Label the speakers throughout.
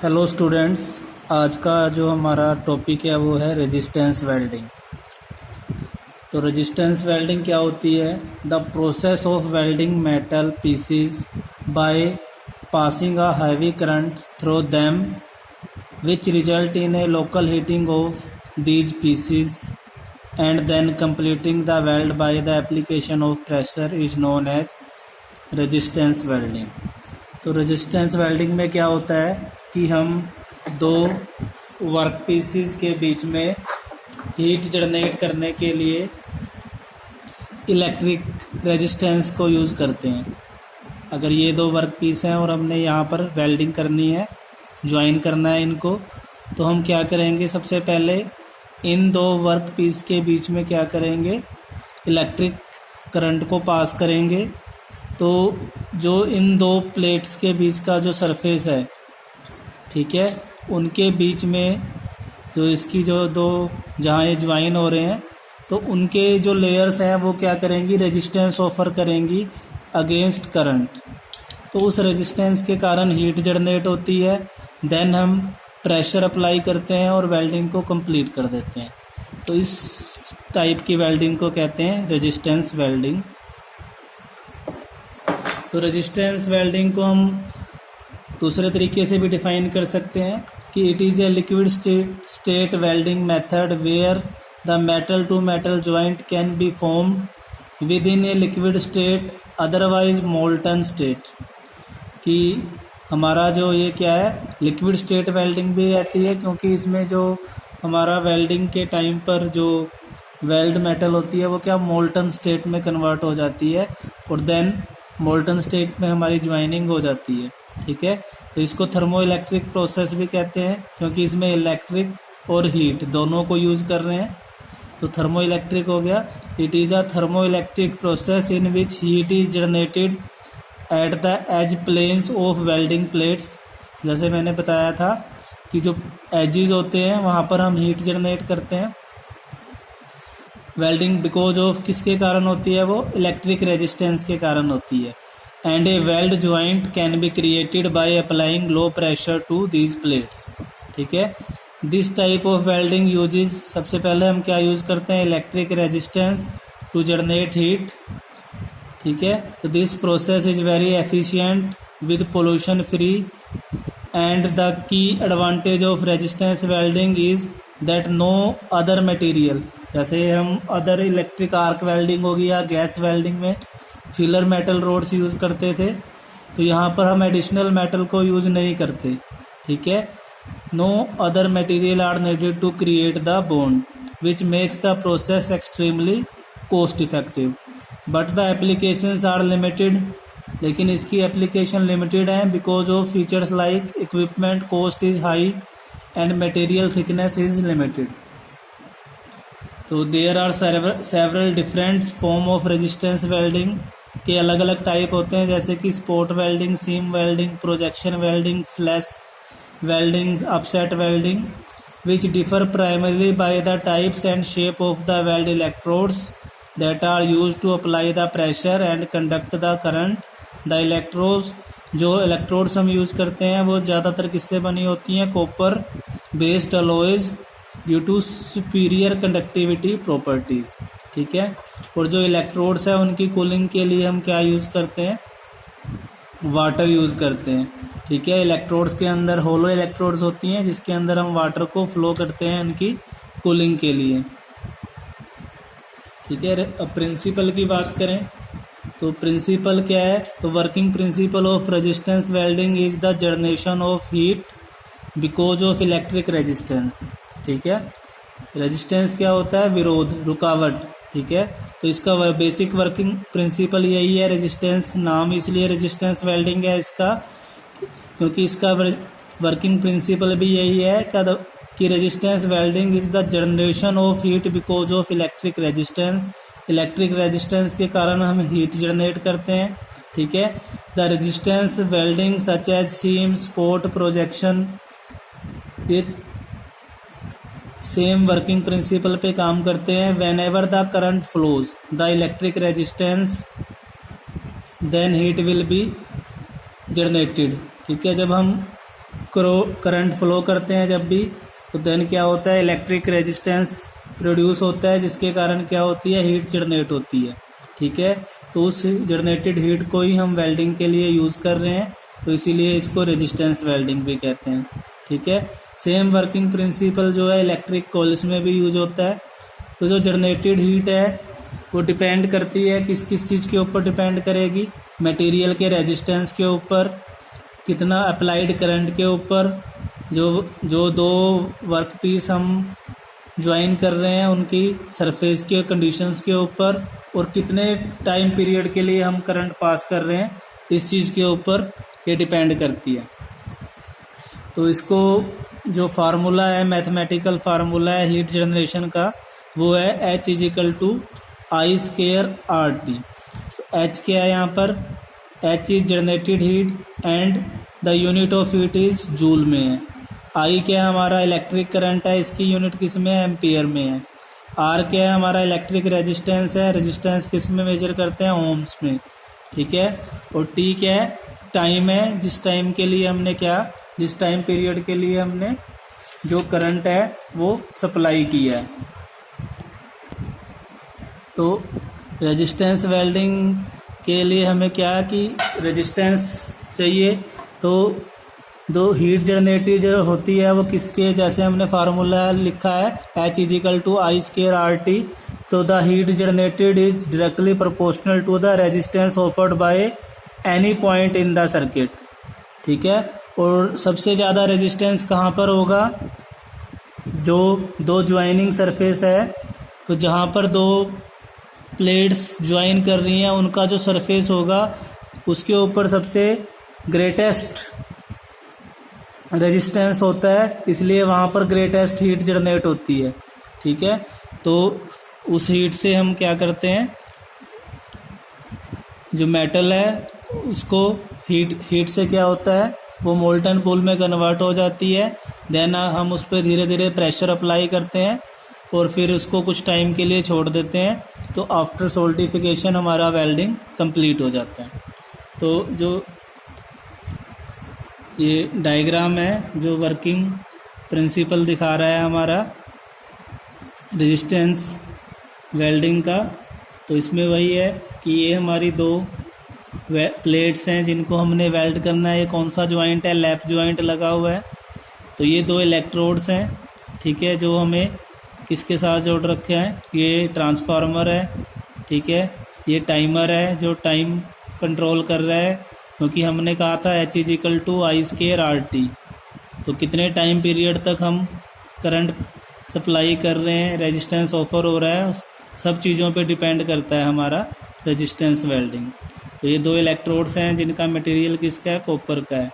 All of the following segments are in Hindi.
Speaker 1: हेलो स्टूडेंट्स, आज का जो हमारा टॉपिक है वो है रेजिस्टेंस वेल्डिंग। तो रेजिस्टेंस वेल्डिंग क्या होती है? The process of welding metal pieces by passing a heavy current through them which result in a local heating of these pieces and then completing the weld by the application of pressure is known as resistance welding। तो रेजिस्टेंस वेल्डिंग में क्या होता है कि हम दो वर्क पीसीज के बीच में हीट जनरेट करने के लिए इलेक्ट्रिक रेजिस्टेंस को यूज़ करते हैं। अगर ये दो वर्क पीस हैं और हमने यहाँ पर वेल्डिंग करनी है, ज्वाइन करना है इनको, तो हम क्या करेंगे? सबसे पहले इन दो वर्क पीस के बीच में क्या करेंगे? इलेक्ट्रिक करंट को पास करेंगे। तो जो इन दो प्लेट्स के बीच का जो सरफेस है, ठीक है, उनके बीच में जो इसकी जो दो जहाँ ये ज्वाइन हो रहे हैं, तो उनके जो लेयर्स हैं वो क्या करेंगी? रेजिस्टेंस ऑफर करेंगी अगेंस्ट करंट। तो उस रेजिस्टेंस के कारण हीट जनरेट होती है। देन हम प्रेशर अप्लाई करते हैं और वेल्डिंग को कंप्लीट कर देते हैं। तो इस टाइप की वेल्डिंग को कहते हैं रेजिस्टेंस वेल्डिंग। तो रेजिस्टेंस वेल्डिंग को हम दूसरे तरीके से भी डिफाइन कर सकते हैं कि it is a liquid state welding method where the metal to metal joint can be formed within a liquid state otherwise molten state. कि हमारा जो ये क्या है, लिक्विड स्टेट वेल्डिंग भी रहती है, क्योंकि इसमें जो हमारा वेल्डिंग के टाइम पर जो वेल्ड मेटल होती है वो क्या मोल्टन स्टेट में कन्वर्ट हो जाती है और देन मोल्टन स्टेट में हमारी ज्वाइनिंग हो जाती है। ठीक है, तो इसको थर्मो इलेक्ट्रिक प्रोसेस भी कहते हैं, क्योंकि इसमें इलेक्ट्रिक और हीट दोनों को यूज़ कर रहे हैं। तो थर्मो इलेक्ट्रिक हो गया, it is a thermo electric process in which heat is generated at the edge planes of welding plates. जैसे मैंने बताया था कि जो एजेस होते हैं वहाँ पर हम हीट जनरेट करते हैं। वेल्डिंग बिकॉज ऑफ किसके कारण होती है? वो इलेक्ट्रिक रेजिस्टेंस के कारण होती है। And a weld joint can be created by applying low pressure to these plates. ठीक है, this type of welding uses, सबसे पहले हम क्या यूज़ करते हैं? Electric resistance to generate heat. ठीक है, तो this process is very efficient with pollution free and the key advantage of resistance welding is that no other material, जैसे हम अदर इलेक्ट्रिक आर्क वेल्डिंग होगी या गैस वेल्डिंग में फिलर मेटल रोड्स यूज़ करते थे, तो यहाँ पर हम एडिशनल मेटल को यूज़ नहीं करते। ठीक है, no other material are needed to create the bond which makes the process extremely cost effective but the applications are limited. लेकिन इसकी एप्लीकेशन लिमिटेड हैं because of features like equipment cost is high and material thickness is limited. तो there are several different form of resistance welding के अलग अलग टाइप होते हैं, जैसे कि spot welding, seam welding, projection welding, flash welding, upset welding, which differ primarily by the types and shape of the weld electrodes that are use to apply the pressure and conduct the current. The electrodes, जो इलेक्ट्रोड्स हम यूज़ करते हैं वो ज़्यादातर किससे बनी होती हैं? Copper based alloys due to superior conductivity properties. ठीक है, और जो इलेक्ट्रोड्स हैं उनकी कूलिंग के लिए हम क्या यूज़ करते हैं? वाटर यूज़ करते हैं। ठीक है, इलेक्ट्रोड्स के अंदर होलो इलेक्ट्रोड्स होती हैं जिसके अंदर हम वाटर को फ्लो करते हैं उनकी कूलिंग के लिए। ठीक है, अब प्रिंसिपल की बात करें तो प्रिंसिपल क्या है? तो working principle of resistance welding is the generation of heat because of electric resistance. ठीक है, रेजिस्टेंस क्या होता है? विरोध, रुकावट। ठीक है, तो इसका बेसिक वर्किंग प्रिंसिपल यही है। रेजिस्टेंस नाम इसलिए रेजिस्टेंस वेल्डिंग है इसका, क्योंकि इसका वर्किंग प्रिंसिपल भी यही है कि resistance welding is the generation of heat because of electric resistance. Electric resistance के कारण हम हीट जनरेट करते हैं। ठीक है, the resistance welding such as seam, spot, projection, ये सेम वर्किंग प्रिंसिपल पे काम करते हैं। Whenever the current flows the electric resistance then heat will be generated. ठीक है, जब हम करंट फ्लो करते हैं जब भी, तो देन क्या होता है, इलेक्ट्रिक रेजिस्टेंस प्रोड्यूस होता है, जिसके कारण क्या होती है, हीट जनरेट होती है। ठीक है, तो उस जनरेटेड हीट को ही हम वेल्डिंग के लिए यूज़ कर रहे हैं, तो इसीलिए इसको रेजिस्टेंस वेल्डिंग भी कहते हैं। ठीक है, सेम वर्किंग प्रिंसिपल जो है इलेक्ट्रिक कॉइल्स में भी यूज होता है। तो जो जनरेटेड हीट है वो डिपेंड करती है किस किस चीज़ के ऊपर डिपेंड करेगी, मटेरियल के रेजिस्टेंस के ऊपर, कितना अप्लाइड करंट के ऊपर, जो दो वर्क पीस हम ज्वाइन कर रहे हैं उनकी सरफेस के कंडीशंस के ऊपर, और कितने टाइम पीरियड के लिए हम करंट पास कर रहे हैं, इस चीज़ के ऊपर ये डिपेंड करती है। तो इसको जो फार्मूला है, मैथमेटिकल फार्मूला है हीट जनरेशन का, वो है H = I²RT। तो H क्या है यहाँ पर, H is generated heat and the unit of heat is joule में है। I क्या है, हमारा इलेक्ट्रिक करंट है, इसकी यूनिट किस में है, एम्पियर में है। R क्या है, हमारा इलेक्ट्रिक रेजिस्टेंस है, रेजिस्टेंस किस में मेजर करते हैं, ओम्स में। ठीक है, और T क्या है, टाइम है, जिस टाइम के लिए हमने जिस टाइम पीरियड के लिए हमने जो करंट है वो सप्लाई किया है। तो रेजिस्टेंस वेल्डिंग के लिए हमें क्या कि रेजिस्टेंस चाहिए, तो दो हीट जनरेटेड जो होती है वो किसके, जैसे हमने फार्मूला लिखा है H = I²RT, तो the heat generated is directly proportional to the resistance offered by any point in the circuit. ठीक है, और सबसे ज़्यादा रेजिस्टेंस कहाँ पर होगा, जो दो ज्वाइनिंग सरफेस है, तो जहाँ पर दो प्लेट्स ज्वाइन कर रही हैं उनका जो सरफेस होगा उसके ऊपर सबसे ग्रेटेस्ट रेजिस्टेंस होता है, इसलिए वहाँ पर ग्रेटेस्ट हीट जनरेट होती है। ठीक है, तो उस हीट से हम क्या करते हैं, जो मेटल है उसको हीट से क्या होता है, वो मोल्टन पूल में कन्वर्ट हो जाती है। देन हम उस पर धीरे धीरे प्रेशर अप्लाई करते हैं और फिर उसको कुछ टाइम के लिए छोड़ देते हैं, तो आफ्टर सोल्डिफिकेशन हमारा वेल्डिंग कंप्लीट हो जाता है। तो जो ये डायग्राम है जो वर्किंग प्रिंसिपल दिखा रहा है हमारा रेजिस्टेंस वेल्डिंग का, तो इसमें वही है कि ये हमारी दो प्लेट्स हैं जिनको हमने वेल्ड करना है। ये कौन सा जॉइंट है, लैप जॉइंट लगा हुआ है। तो ये दो इलेक्ट्रोड्स हैं, ठीक है, जो हमें किसके साथ जोड़ रखे हैं, ये ट्रांसफार्मर है। ठीक है, ये टाइमर है जो टाइम कंट्रोल कर रहा है, क्योंकि हमने कहा था H = I²RT, तो कितने टाइम पीरियड तक हम करंट सप्लाई कर रहे हैं, रेजिस्टेंस ऑफर हो रहा है, सब चीज़ों पे डिपेंड करता है हमारा रेजिस्टेंस वेल्डिंग। तो ये दो इलेक्ट्रोड्स हैं जिनका मटेरियल किसका है, कॉपर का है।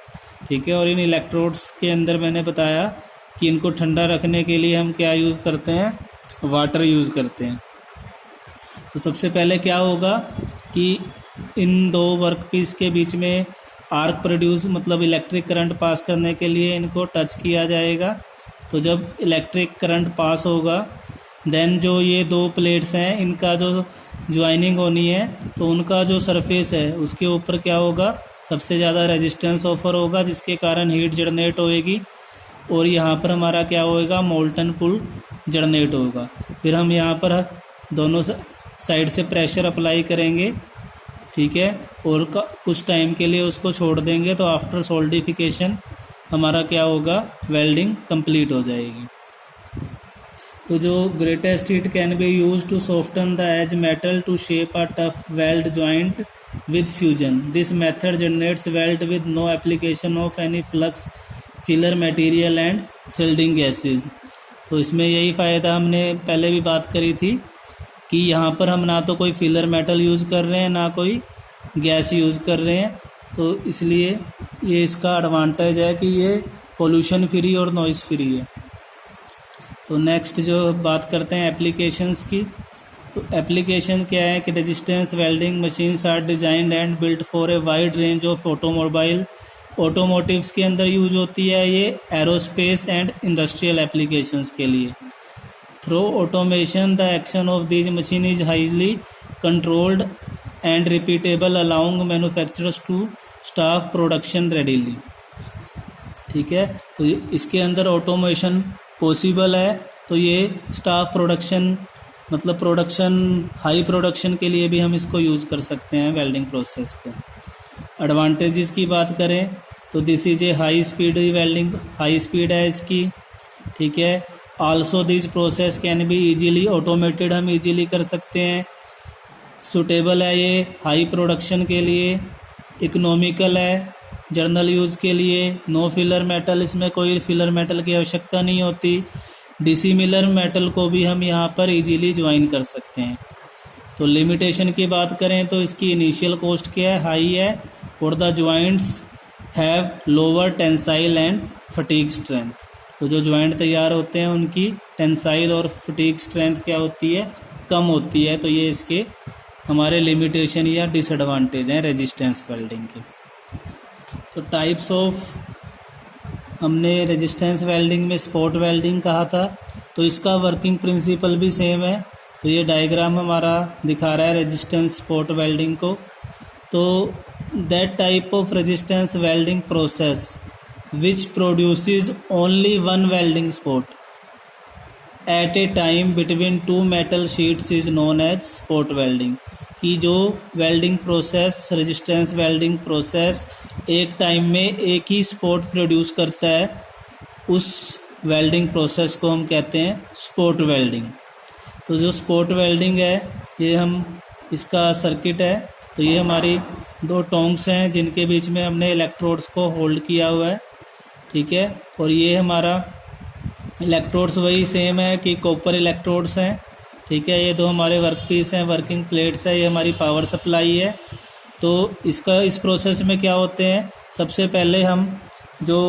Speaker 1: ठीक है, और इन इलेक्ट्रोड्स के अंदर मैंने बताया कि इनको ठंडा रखने के लिए हम क्या यूज़ करते हैं, वाटर यूज़ करते हैं। तो सबसे पहले क्या होगा कि इन दो वर्क पीस के बीच में आर्क प्रोड्यूस, मतलब इलेक्ट्रिक करंट पास करने के लिए इनको टच किया जाएगा। तो जब इलेक्ट्रिक करंट पास होगा, देन जो ये दो प्लेट्स हैं इनका जो ज्वाइनिंग होनी है, तो उनका जो सरफेस है उसके ऊपर क्या होगा, सबसे ज़्यादा रेजिस्टेंस ऑफर होगा, जिसके कारण हीट जनरेट होएगी। और यहाँ पर हमारा क्या होएगा, मोल्टन पुल जनरेट होगा। फिर हम यहाँ पर दोनों साइड से प्रेशर अप्लाई करेंगे, ठीक है, और कुछ टाइम के लिए उसको छोड़ देंगे। तो आफ्टर सोल्डिफिकेशन हमारा क्या होगा, वेल्डिंग कंप्लीट हो जाएगी। तो जो greatest heat can be use to soften the edge metal to shape a tough weld joint with fusion. This method generates weld with no application of any flux, filler material and shielding gases. तो इसमें यही फ़ायदा हमने पहले भी बात करी थी कि यहाँ पर हम ना तो कोई फिलर मेटल यूज़ कर रहे हैं, ना कोई गैस यूज़ कर रहे हैं। तो इसलिए ये इसका एडवांटेज है कि ये पोल्यूशन फ्री और नॉइज़ फ्री है। तो नेक्स्ट जो बात करते हैं एप्लीकेशंस की, तो एप्लीकेशन क्या है कि resistance welding machines are designed and built for a wide range of automobile, automotives के अंदर यूज होती है ये, एरोस्पेस एंड इंडस्ट्रियल एप्लीकेशंस के लिए। Through automation the action of this machine is highly controlled and repeatable, allowing manufacturers to staff production readily. ठीक है। तो इसके अंदर ऑटोमेशन पॉसिबल है, तो ये स्टाफ प्रोडक्शन मतलब प्रोडक्शन हाई प्रोडक्शन के लिए भी हम इसको यूज़ कर सकते हैं वेल्डिंग प्रोसेस को। एडवांटेजेस की बात करें तो this is a high speed welding, high speed है इसकी, ठीक है। Also this process can be easily automated, हम इजीली कर सकते हैं। सूटेबल है ये हाई प्रोडक्शन के लिए। इकोनॉमिकल है जर्नल यूज़ के लिए। नो फिलर मेटल, इसमें कोई फिलर मेटल की आवश्यकता नहीं होती। डिसिमिलर मेटल को भी हम यहाँ पर इजीली ज्वाइन कर सकते हैं। तो लिमिटेशन की बात करें तो इसकी इनिशियल कॉस्ट क्या है, हाई है, और the joints have lower tensile and fatigue strength. तो जो ज्वाइंट तैयार होते हैं उनकी टेंसाइल और फटीग स्ट्रेंथ क्या होती है, कम होती है। तो ये इसके हमारे लिमिटेशन या डिसएडवांटेज हैं रेजिस्टेंस वेल्डिंग के। तो टाइप्स ऑफ, हमने रेजिस्टेंस वेल्डिंग में स्पॉट वेल्डिंग कहा था, तो इसका वर्किंग प्रिंसिपल भी सेम है। तो ये डायग्राम हमारा दिखा रहा है रेजिस्टेंस स्पॉट वेल्डिंग को। तो that type of resistance welding process which produces only one welding spot at a time between two metal sheets is known as spot welding. कि जो welding process, resistance welding process एक टाइम में एक ही स्पॉट प्रोड्यूस करता है, उस वेल्डिंग प्रोसेस को हम कहते हैं स्पॉट वेल्डिंग। तो जो स्पॉट वेल्डिंग है, ये हम, इसका सर्किट है, तो ये हमारी दो टोंग्स हैं जिनके बीच में हमने इलेक्ट्रोड्स को होल्ड किया हुआ है, ठीक है। और ये हमारा इलेक्ट्रोड्स वही सेम है कि कॉपर इलेक्ट्रोड्स हैं, ठीक है। ये दो हमारे वर्क पीस हैं, वर्किंग प्लेट्स है, ये हमारी पावर सप्लाई है। तो इसका इस प्रोसेस में क्या होते हैं, सबसे पहले हम जो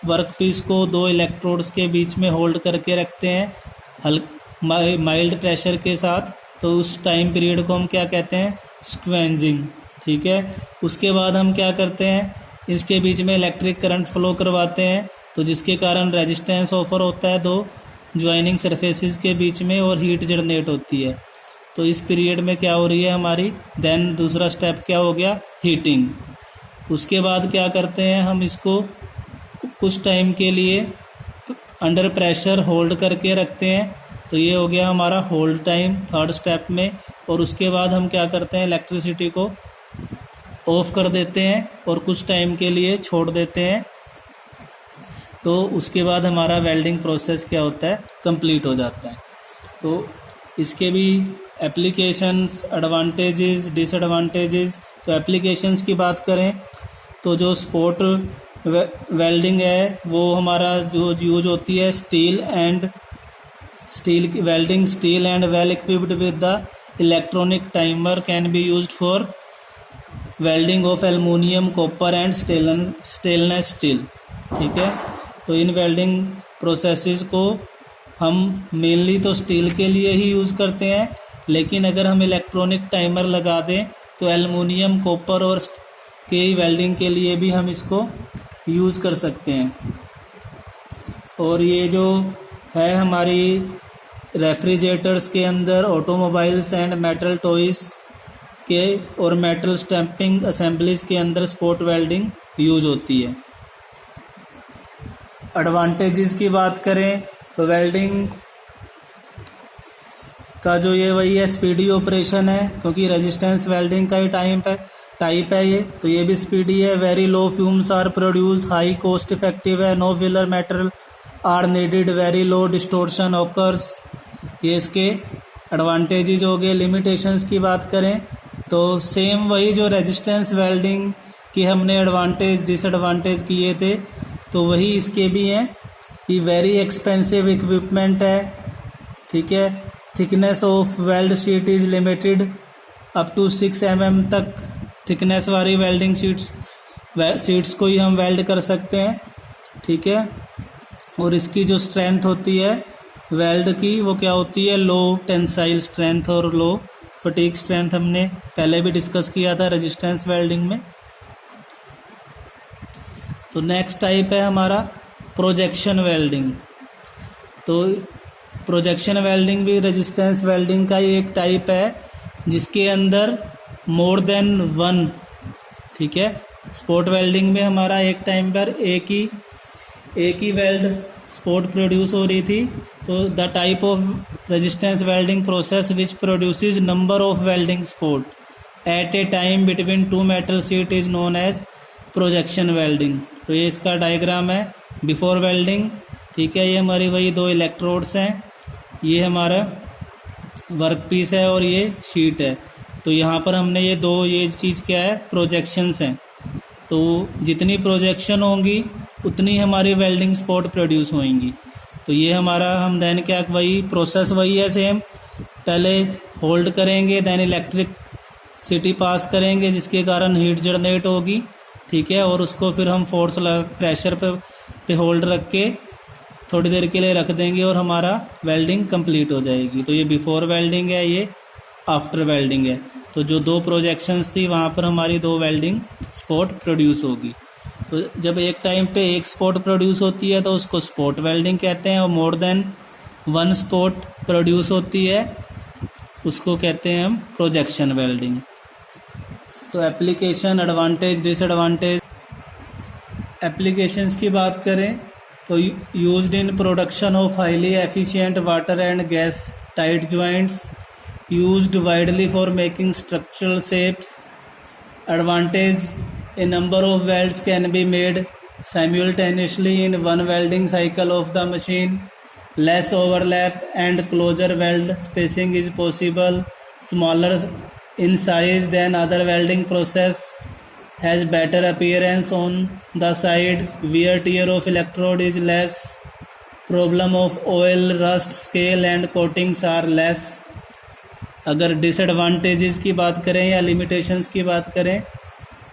Speaker 1: वर्क पीस को दो इलेक्ट्रोड्स के बीच में होल्ड करके रखते हैं माइल्ड प्रेशर के साथ, तो उस टाइम पीरियड को हम क्या कहते हैं, स्क्वेंजिंग, ठीक है। उसके बाद हम क्या करते हैं, इसके बीच में इलेक्ट्रिक करंट फ्लो करवाते हैं, तो जिसके कारण रेजिस्टेंस ऑफर होता है दो ज्वाइनिंग सरफेसेस के बीच में, और हीट जनरेट होती है। तो इस पीरियड में क्या हो रही है हमारी, देन दूसरा स्टेप क्या हो गया, हीटिंग। उसके बाद क्या करते हैं, हम इसको कुछ टाइम के लिए अंडर प्रेशर होल्ड करके रखते हैं, तो ये हो गया हमारा होल्ड टाइम थर्ड स्टेप में। और उसके बाद हम क्या करते हैं, इलेक्ट्रिसिटी को ऑफ कर देते हैं और कुछ टाइम के लिए छोड़ देते हैं। तो उसके बाद हमारा वेल्डिंग प्रोसेस क्या होता है, कंप्लीट हो जाता है। तो इसके भी एप्लीकेशंस, एडवांटेजेस, डिसएडवांटेजेस। तो एप्लीकेशंस की बात करें तो जो स्पॉट वेल्डिंग है वो हमारा जो यूज होती है steel welding, steel and well equipped with the electronic timer can be used for welding of aluminium, copper and stainless steel, ठीक है। तो इन वेल्डिंग प्रोसेसेस को हम मेनली तो स्टील के लिए ही यूज़ करते हैं, लेकिन अगर हम इलेक्ट्रॉनिक टाइमर लगा दें तो एल्युमिनियम, कॉपर और के वेल्डिंग के लिए भी हम इसको यूज़ कर सकते हैं। और ये जो है हमारी रेफ्रिजरेटर्स के अंदर, ऑटोमोबाइल्स एंड मेटल टॉयज के और मेटल स्टैंपिंग असेंबलीज के अंदर स्पॉट वेल्डिंग यूज होती है। एडवांटेजेस की बात करें तो वेल्डिंग का जो ये वही है, स्पीडी ऑपरेशन है, क्योंकि रेजिस्टेंस वेल्डिंग का ही टाइप है ये, तो ये भी स्पीडी है। Very low fumes are produce, high cost effective है, no filler metal are needed, very low distortion occurs. ये इसके एडवांटेजेस हो गए। लिमिटेशंस की बात करें तो सेम वही जो रेजिस्टेंस वेल्डिंग की हमने एडवांटेज डिसएडवांटेज किए थे, तो वही इसके भी हैं कि वेरी एक्सपेंसिव इक्विपमेंट है, ठीक है। Thickness of weld sheet is limited up to 6 mm तक थिकनेस वाली वेल्डिंग शीट्स को ही हम वेल्ड कर सकते हैं, ठीक है। और इसकी जो स्ट्रेंथ होती है वेल्ड की, वो क्या होती है, लो टेंसाइल स्ट्रेंथ और लो फटीग स्ट्रेंथ, हमने पहले भी डिस्कस किया था रेजिस्टेंस वेल्डिंग में। तो नेक्स्ट टाइप है हमारा प्रोजेक्शन वेल्डिंग। तो प्रोजेक्शन वेल्डिंग भी रेजिस्टेंस वेल्डिंग का ही एक टाइप है, जिसके अंदर मोर देन वन, ठीक है। स्पॉट वेल्डिंग में हमारा एक टाइम पर एक ही एक ही वेल्ड स्पॉट प्रोड्यूस हो रही थी, तो the type of resistance welding process which produces number of welding spot at a time between two metal sheet is known as projection welding. तो ये इसका डायग्राम है बिफोर वेल्डिंग, ठीक है। ये हमारी वही दो इलेक्ट्रोड्स हैं, ये हमारा वर्क पीस है और ये शीट है। तो यहाँ पर हमने ये चीज़ क्या है, प्रोजेक्शंस हैं। तो जितनी प्रोजेक्शन होंगी उतनी हमारी वेल्डिंग स्पॉट प्रोड्यूस होंगी। तो ये हमारा हम देन क्या, वही प्रोसेस वही है सेम, पहले होल्ड करेंगे देन इलेक्ट्रिसिटी पास करेंगे जिसके कारण हीट जनरेट होगी, ठीक है। और उसको फिर हम फोर्स प्रेशर पे होल्ड रख के थोड़ी देर के लिए रख देंगे और हमारा वेल्डिंग कंप्लीट हो जाएगी। तो ये बिफोर वेल्डिंग है, ये आफ्टर वेल्डिंग है। तो जो दो प्रोजेक्शंस थी वहाँ पर हमारी दो वेल्डिंग स्पॉट प्रोड्यूस होगी। तो जब एक टाइम पे एक स्पॉट प्रोड्यूस होती है तो उसको स्पॉट वेल्डिंग कहते हैं, और more than one spot produce होती है उसको कहते हैं हम प्रोजेक्शन वेल्डिंग। तो एप्लीकेशन, एडवांटेज, डिसएडवांटेज। एप्लीकेशंस की बात करें तो used in production of highly efficient water and gas tight joints, used widely for making structural shapes. Advantage: a number of welds can be made simultaneously in one welding cycle of the machine. Less overlap and closer weld spacing is possible. Smaller in size than other welding process. Has better appearance on the side. Wear tear of electrode is less. Problem of oil, rust, scale and coatings are less. अगर डिसएडवांटेजेस की बात करें या लिमिटेशंस की बात करें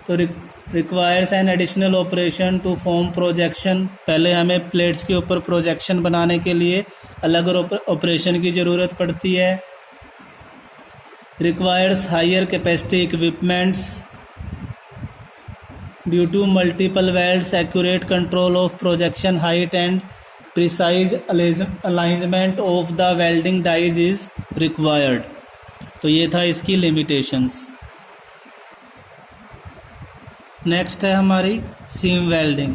Speaker 1: तो requires an additional operation to form projection. पहले हमें प्लेट्स के ऊपर प्रोजेक्शन बनाने के लिए अलग ऑपरेशन की ज़रूरत पड़ती है। Requires higher capacity equipments due to multiple welds, accurate control of projection height and precise alignment of the welding dies is required. तो ये था इसकी लिमिटेशंस। नेक्स्ट है हमारी सीम वेल्डिंग।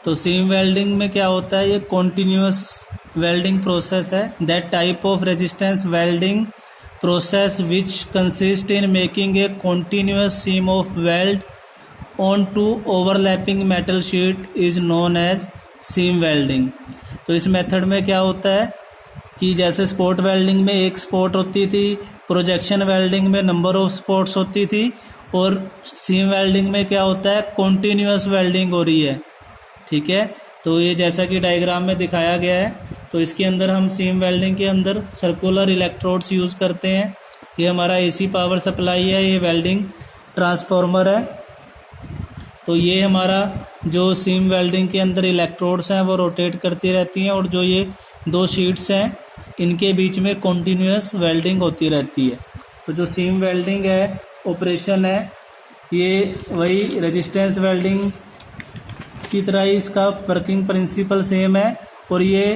Speaker 1: तो सीम वेल्डिंग में क्या होता है, ये कॉन्टिन्यूस वेल्डिंग प्रोसेस है। That type of resistance welding process which consist in making a continuous seam of weld on two overlapping metal sheet is known as seam welding. तो इस मेथड में क्या होता है कि जैसे स्पॉट वेल्डिंग में एक स्पॉट होती थी, प्रोजेक्शन वेल्डिंग में नंबर ऑफ स्पॉट्स होती थी, और सीम वेल्डिंग में क्या होता है, कॉन्टिन्यूस वेल्डिंग हो रही है, ठीक है। तो ये जैसा कि डायग्राम में दिखाया गया है, तो इसके अंदर हम सीम वेल्डिंग के अंदर सर्कुलर इलेक्ट्रोड्स यूज़ करते हैं। ये हमारा एसी पावर सप्लाई है, ये वेल्डिंग ट्रांसफार्मर है। तो ये हमारा जो सीम वेल्डिंग के अंदर इलेक्ट्रोड्स हैं वो रोटेट करती रहती हैं, और जो ये दो शीट्स हैं इनके बीच में कॉन्टिन्यूस वेल्डिंग होती रहती है। तो जो सीम वेल्डिंग है ऑपरेशन है, ये वही रेजिस्टेंस वेल्डिंग की तरह ही इसका वर्किंग प्रिंसिपल सेम है। और ये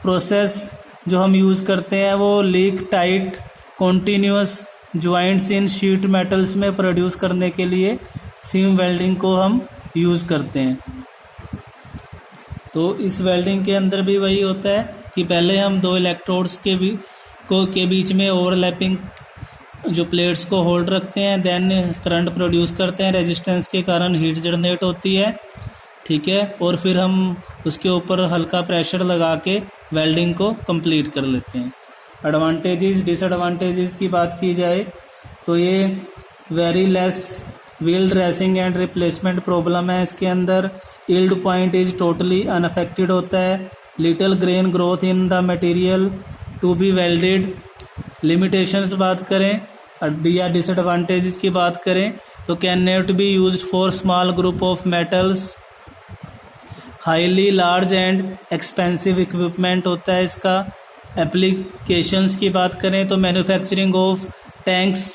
Speaker 1: प्रोसेस जो हम यूज़ करते हैं वो leak tight continuous joints in sheet metals में प्रोड्यूस करने के लिए सीम वेल्डिंग को हम यूज़ करते हैं। तो इस वेल्डिंग के अंदर भी वही होता है कि पहले हम दो इलेक्ट्रोड्स के बीच में ओवरलैपिंग जो प्लेट्स को होल्ड रखते हैं, देन करंट प्रोड्यूस करते हैं, रेजिस्टेंस के कारण हीट जनरेट होती है, ठीक है। और फिर हम उसके ऊपर हल्का प्रेशर लगा के वेल्डिंग को कंप्लीट कर लेते हैं। एडवांटेजेस, डिसएडवांटेजेस की बात की जाए तो ये very less wheel dressing and replacement problem है इसके अंदर। Yield point is totally unaffected होता है। Little grain growth in the material to be welded. Limitations बात करें या डिसएडवांटेजेस की बात करें तो cannot be used for small group of metals. Highly large and expensive equipment होता है इसका। एप्लीकेशंस की बात करें तो manufacturing of tanks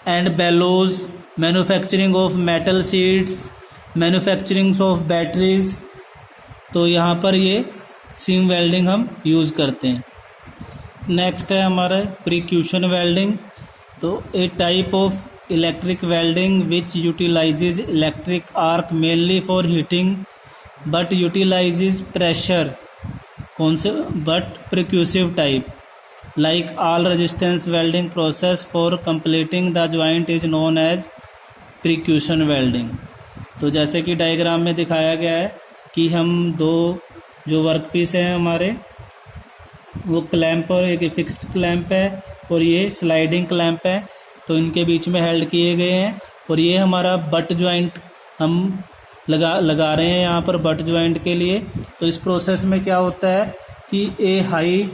Speaker 1: and bellows, manufacturing of metal sheets, manufacturing of batteries. तो यहाँ पर ये सीम वेल्डिंग हम यूज़ करते हैं। नेक्स्ट है हमारा प्रिक्यूशन वेल्डिंग। तो a type of electric welding which utilises electric arc mainly for heating but utilises pressure, कौन से, but percussive type, like all resistance welding process for completing the joint is known as percussion welding. तो जैसे कि डायग्राम में दिखाया गया है कि हम दो जो वर्क पीस हैं हमारे, वो क्लैंप और एक फिक्स्ड क्लैंप है और ये स्लाइडिंग क्लैंप है, तो इनके बीच में हेल्ड किए गए हैं। और ये हमारा बट ज्वाइंट हम लगा रहे हैं यहाँ पर बट ज्वाइंट के लिए। तो इस प्रोसेस में क्या होता है कि a high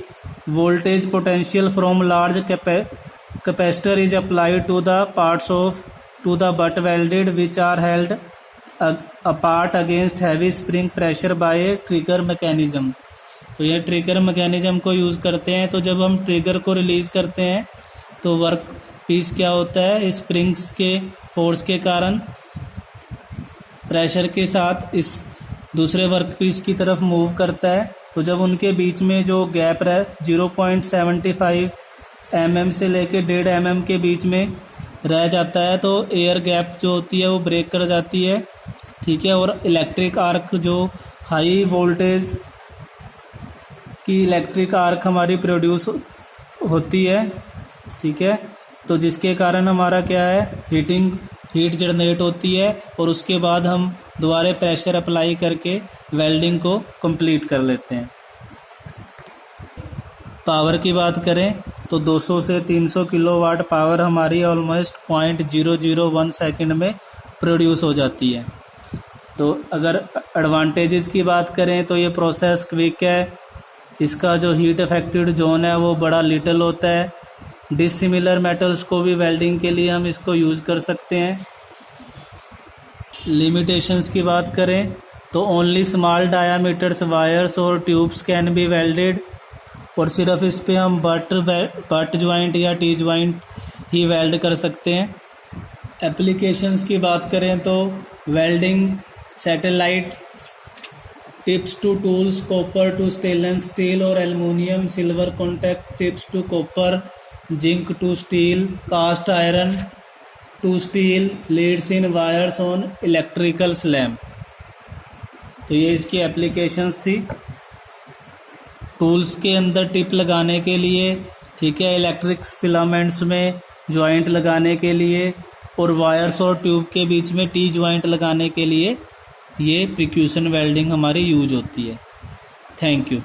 Speaker 1: voltage potential from large capacitor is applied to the parts of to the butt welded which are held apart against heavy spring pressure by a trigger mechanism। तो ये ट्रिगर मैकेनिज्म को यूज़ करते हैं। तो जब हम ट्रिगर को रिलीज़ करते हैं तो वर्क पीस क्या होता है, स्प्रिंग्स के फोर्स के कारण प्रेशर के साथ इस दूसरे वर्क पीस की तरफ मूव करता है। तो जब उनके बीच में जो गैप है 0.75 mm से लेके 1.5 mm के बीच में रह जाता है, तो एयर गैप जो होती है वो ब्रेक कर जाती है, ठीक है। और इलेक्ट्रिक आर्क, जो हाई वोल्टेज की इलेक्ट्रिक आर्क हमारी प्रोड्यूस होती है, ठीक है। तो जिसके कारण हमारा क्या है, हीट जनरेट होती है और उसके बाद हम दोबारा प्रेशर अप्लाई करके वेल्डिंग को कंप्लीट कर लेते हैं। पावर की बात करें तो 200 से 300 किलोवाट पावर हमारी ऑलमोस्ट 0.001 सेकंड में प्रोड्यूस हो जाती है। तो अगर एडवांटेजेस की बात करें तो ये प्रोसेस क्विक है, इसका जो हीट अफेक्टेड जोन है वो बड़ा लिटिल होता है, डिसिमिलर मेटल्स को भी वेल्डिंग के लिए हम इसको यूज़ कर सकते हैं। लिमिटेशंस की बात करें तो ओनली स्मॉल डायामीटर्स वायर्स और ट्यूब्स कैन बी वेल्डेड, और सिर्फ इस पे हम बट ज्वाइंट या टी ज्वाइंट ही वेल्ड कर सकते हैं। एप्लीकेशंस की बात करें तो welding satellite, tips to tools, copper to stainless steel और aluminium, silver contact tips to copper, zinc to steel, cast iron to steel, leads in wires on electrical slab. तो ये इसकी एप्लीकेशंस थी। टूल्स के अंदर टिप लगाने के लिए, ठीक है, इलेक्ट्रिक फिलामेंट्स में जॉइंट लगाने के लिए, और वायर्स और ट्यूब के बीच में टी जॉइंट लगाने के लिए ये प्रिक्यूशन वेल्डिंग हमारी यूज होती है। Thank you.